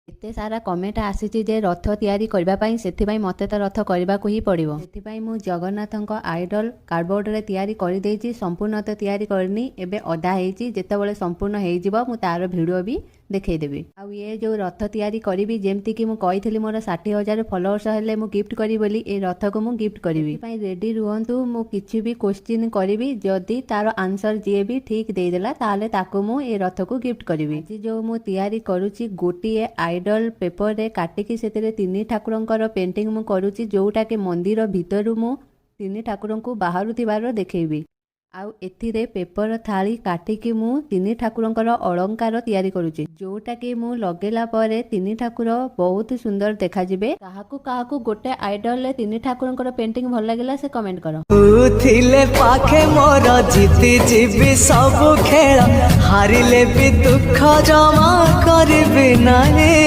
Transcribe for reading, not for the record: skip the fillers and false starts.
एते सारा कमेंट आसीची जे रथ तैयारी करबा पई सेथिबाई मते तो रथ करबाकू ही पड़िबो। सेथिबाई मु जगन्नाथଙ୍କ आइडल कार्डबोर्ड रे तैयारी करि देइची, संपूर्ण तो तैयारी करनी, एबे अधा हेइची। जेतेबेले संपूर्ण हेइ जिवो मु तार वीडियो भी देखै देबी। आ ये जो रथ तैयारी करिवि जेमति कि मु कहिथिली मोर 60,000 फॉलोअर्स हेले मु गिफ्ट करी बोली, ए रथ को मु गिफ्ट करिवि। पई रेडी रुहंतु, मु किछि भी क्वेश्चन करिवि, जदी तार आंसर जे भी ठीक देइ देला ताले ताको मु ए रथ को गिफ्ट करिवि। आज जो मु तैयारी करूची गोटिए आइडल पेपर रे काटिकी सेतिरे तिनि ठाकुरंकर पेंटिंग मु करूची, जोटा के मंदिर भितरु मु तिनि ठाकुरंकु बाहरु थिबार देखैबी। आउ एथिरे पेपर थाली काटिकी मु तिनि ठाकुरंकर अलंकार तैयारी करूची, जोटा कि मु लगेला परे तिनि ठाकुर बहुत सुंदर देखा जिबे। काहाकू काहाकू गोटे आइडल ले तिनि ठाकुरंकर पेंटिंग भल लागेला से कमेंट करो। थिले पाखे मोर जीती जीवी सब खेल, हारिले भी दुख जमा करबे नाही।